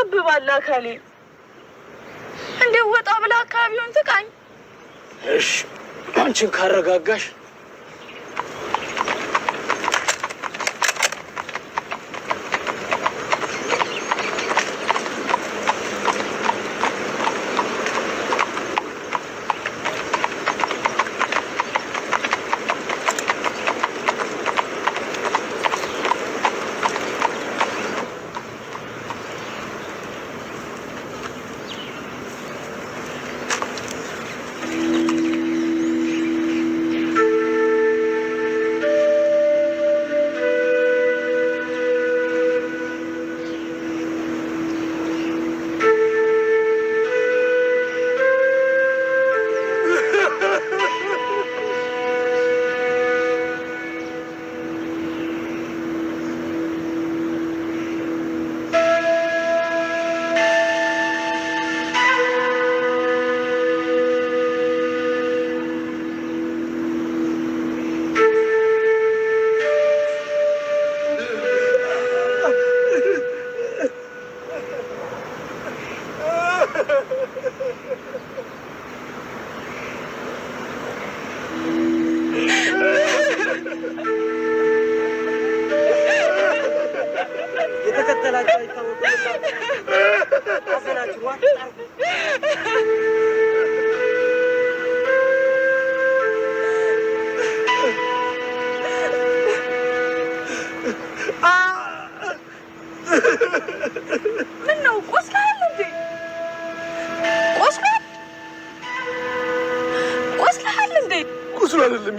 ያብባል አካሌ። እንደው ወጣ ብላ አካባቢውን ትቃኝ። እሺ አንቺን ካረጋጋሽ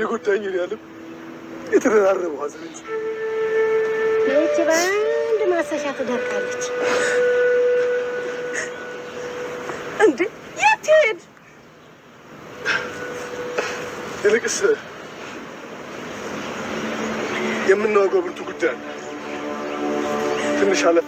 يقولتني يا لب يترارب حزنت ليت باند ما سشات دكالت انت يا تيد يلقس የምናወቀው ብርቱ ጉዳይ ትንሽ አለፍ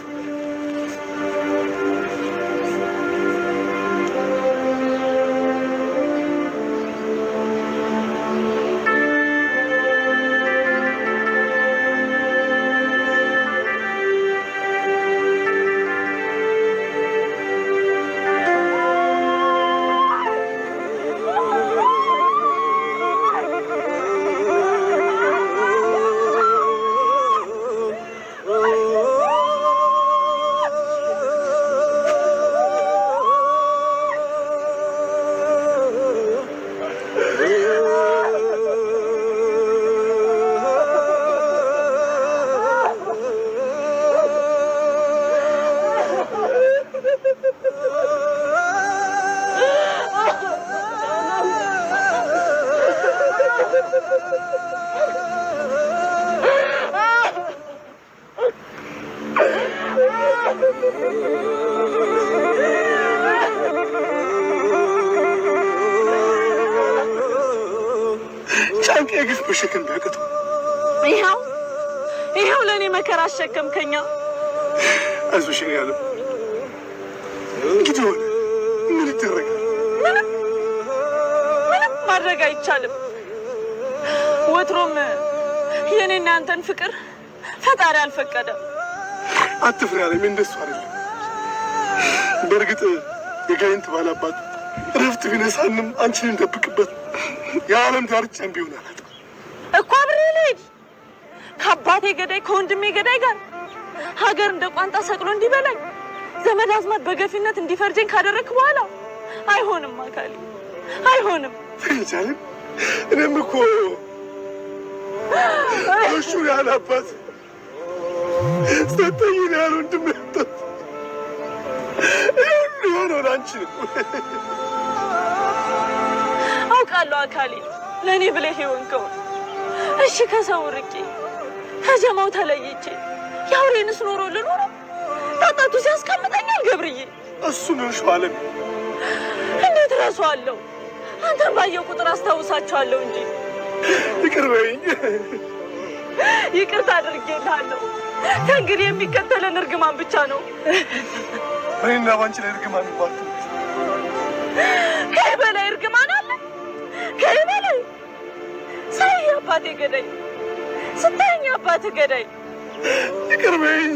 በሸክም ቢያቅቱ ይኸው ለእኔ መከራ አሸከምከኛ። አይዞሽ እኔ ያለም እንግዲህ ሆነ ምን ይደረጋል? ምንም ማድረግ አይቻልም። ወትሮም የእኔና አንተን ፍቅር ፈጣሪ አልፈቀደም። አትፍሪ ያለኝ እንደሱ አይደለም። በእርግጥ የጋይንት ባላባት ረፍት ቢነሳንም አንቺን እንደብቅበት የዓለም ዳርቻም ቢሆን አላጣም እኮ አብሬ ልሂድ ከአባቴ ገዳይ ከወንድሜ ገዳይ ጋር ሀገር እንደ ቋንጣ ሰቅሎ እንዲበላኝ ዘመድ አዝማድ በገፊነት እንዲፈርጀኝ ካደረክ በኋላ አይሆንም አካሌ አይሆንም። ትንቻለን እኔም እኮ እሱ ያለ አባት ሰጠኝ ያለ ወንድሜ ሆኖ ላንቺ አውቃለሁ አካሌ ለእኔ ብለህ የሆንከውን። እሺ ከሰው ርቄ ከጀማው ተለይቼ የአውሬንስ ኖሮ ልኖረ ታጣቱ ሲያስቀምጠኛል ገብርዬ። እሱን እርሻው አለም እንዴት እረሳዋለሁ? አንተን ባየው ቁጥር አስታውሳቸዋለሁ እንጂ። ይቅር በይኝ። ይቅርታ አድርጌልሃለሁ። ከእንግዲህ የሚከተለን እርግማን ብቻ ነው። በእኔና ባንቺ ላይ እርግማን ይባል ከዚህ በላይ እርግማን አለ? ከዚህ በላይ ሳይ አባቴ ገዳይ ስታየኝ አባትህ ገዳይ። ይቅር በይኝ።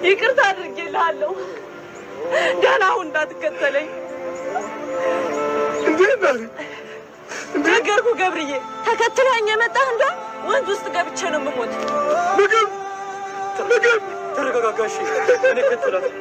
ይቅርታ አድርጌልሃለሁ። ደህና ሁን፣ እንዳትከተለኝ። እንዴት ነገርኩህ ገብርዬ። ተከትለኸኝ የመጣህ እንደው ወንዝ ውስጥ ገብቼ ነው የምሞት። ምግብ ተረጋጋሽ። እኔ እከተላለሁ።